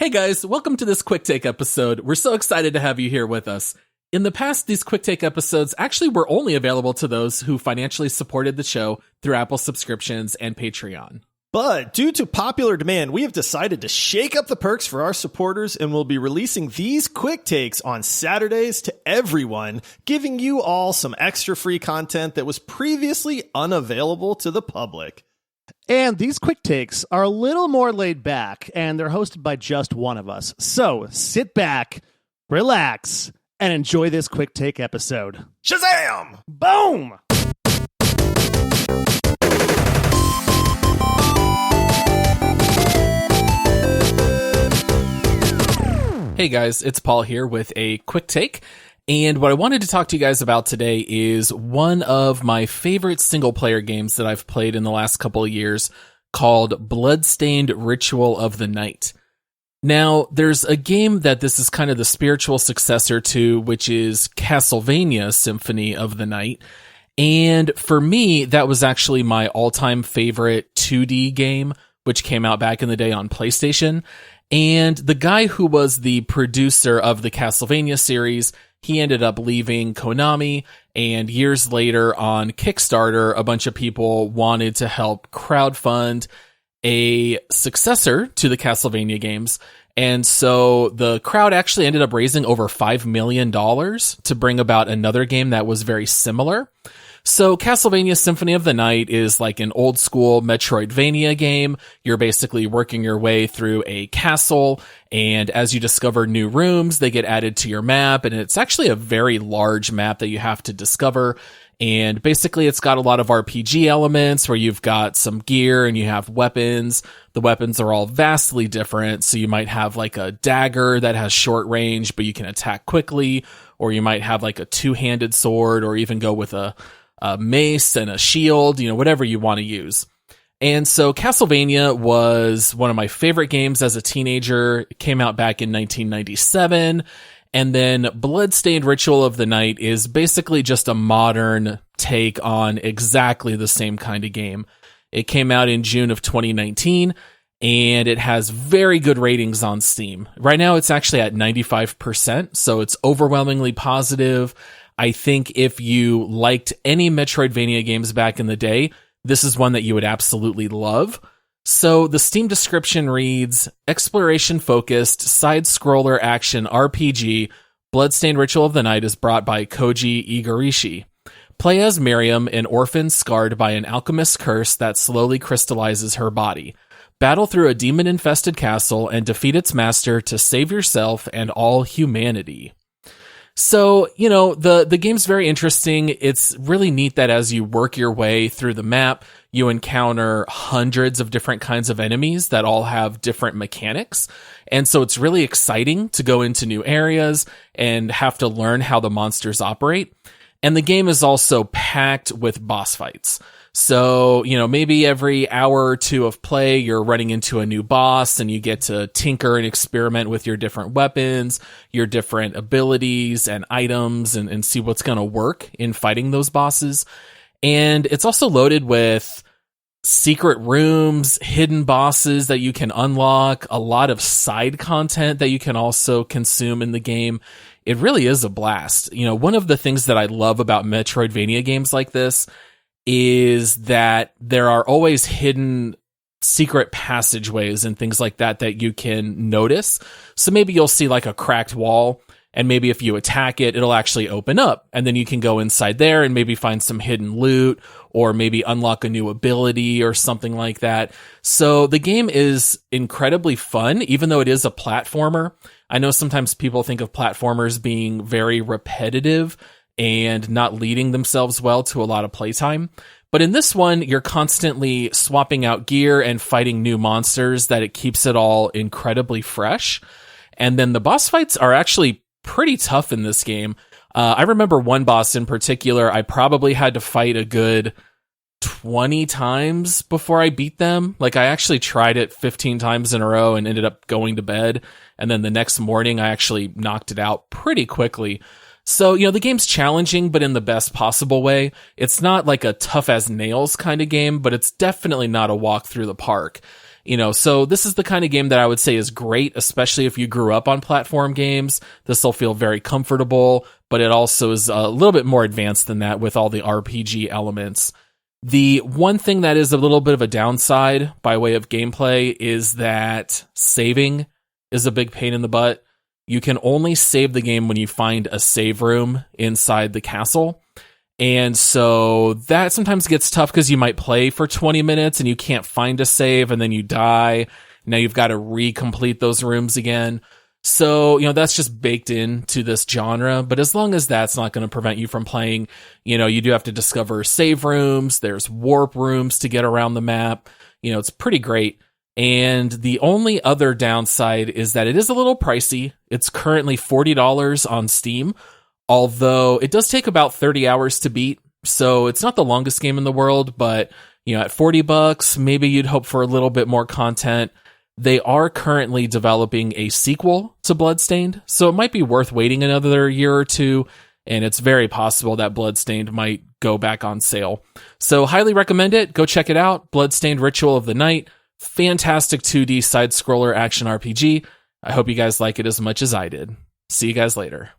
Hey guys, welcome to this quick take episode. We're so excited to have you here with us. In the past, these quick take episodes actually were only available to those who financially supported the show through Apple subscriptions and Patreon. But due to popular demand, we have decided to shake up the perks for our supporters and will be releasing these quick takes on Saturdays to everyone, giving you all some extra free content that was previously unavailable to the public. And these quick takes are a little more laid back, and they're hosted by just one of us. So sit back, relax, and enjoy this quick take episode. Shazam! Boom! Hey guys, it's Paul here with a quick take. And what I wanted to talk to you guys about today is one of my favorite single-player games that I've played in the last couple of years called Bloodstained Ritual of the Night. Now, there's a game that this is kind of the spiritual successor to, which is Castlevania Symphony of the Night. And for me, that was actually my all-time favorite 2D game, which came out back in the day on PlayStation. And the guy who was the producer of the Castlevania series, he ended up leaving Konami, and years later on Kickstarter, a bunch of people wanted to help crowdfund a successor to the Castlevania games. And so the crowd actually ended up raising over $5 million to bring about another game that was very similar. So Castlevania Symphony of the Night is like an old school Metroidvania game. You're basically working your way through a castle, and as you discover new rooms, they get added to your map, and it's actually a very large map that you have to discover. And basically it's got a lot of RPG elements where you've got some gear and you have weapons. The weapons are all vastly different. So you might have like a dagger that has short range, but you can attack quickly, or you might have like a two-handed sword, or even go with a mace and a shield, whatever you want to use. And so Castlevania was one of my favorite games as a teenager. It came out back in 1997. And then Bloodstained Ritual of the Night is basically just a modern take on exactly the same kind of game. It came out in June of 2019, and it has very good ratings on Steam. Right now, it's actually at 95%, so it's overwhelmingly positive. I think if you liked any Metroidvania games back in the day, this is one that you would absolutely love. So the Steam description reads, exploration-focused, side-scroller action RPG, Bloodstained Ritual of the Night is brought by Koji Igarashi. Play as Miriam, an orphan scarred by an alchemist's curse that slowly crystallizes her body. Battle through a demon-infested castle and defeat its master to save yourself and all humanity. So, the game's very interesting. It's really neat that as you work your way through the map, you encounter hundreds of different kinds of enemies that all have different mechanics. And so it's really exciting to go into new areas and have to learn how the monsters operate. And the game is also packed with boss fights. So, maybe every hour or two of play, you're running into a new boss and you get to tinker and experiment with your different weapons, your different abilities and items, and see what's going to work in fighting those bosses. And it's also loaded with secret rooms, hidden bosses that you can unlock, a lot of side content that you can also consume in the game. It really is a blast. One of the things that I love about Metroidvania games like this is that there are always hidden secret passageways and things like that that you can notice. So maybe you'll see like a cracked wall, and maybe if you attack it, it'll actually open up, and then you can go inside there and maybe find some hidden loot, or maybe unlock a new ability or something like that. So the game is incredibly fun, even though it is a platformer. I know sometimes people think of platformers being very repetitive and not leading themselves well to a lot of playtime. But in this one, you're constantly swapping out gear and fighting new monsters that it keeps it all incredibly fresh. And then the boss fights are actually pretty tough in this game. I remember one boss in particular, I probably had to fight a good 20 times before I beat them. Like, I actually tried it 15 times in a row and ended up going to bed. And then the next morning, I actually knocked it out pretty quickly. So, the game's challenging, but in the best possible way. It's not like a tough as nails kind of game, but it's definitely not a walk through the park. So this is the kind of game that I would say is great, especially if you grew up on platform games. This will feel very comfortable, but it also is a little bit more advanced than that with all the RPG elements. The one thing that is a little bit of a downside by way of gameplay is that saving is a big pain in the butt. You can only save the game when you find a save room inside the castle. And so that sometimes gets tough because you might play for 20 minutes and you can't find a save and then you die. Now you've got to recomplete those rooms again. So, that's just baked into this genre. But as long as that's not going to prevent you from playing, you do have to discover save rooms. There's warp rooms to get around the map. It's pretty great. And the only other downside is that it is a little pricey. It's currently $40 on Steam, although it does take about 30 hours to beat. So it's not the longest game in the world, but, at $40, maybe you'd hope for a little bit more content. They are currently developing a sequel to Bloodstained, so it might be worth waiting another year or two, and it's very possible that Bloodstained might go back on sale. So highly recommend it. Go check it out. Bloodstained Ritual of the Night. Fantastic 2D side-scroller action RPG. I hope you guys like it as much as I did. See you guys later.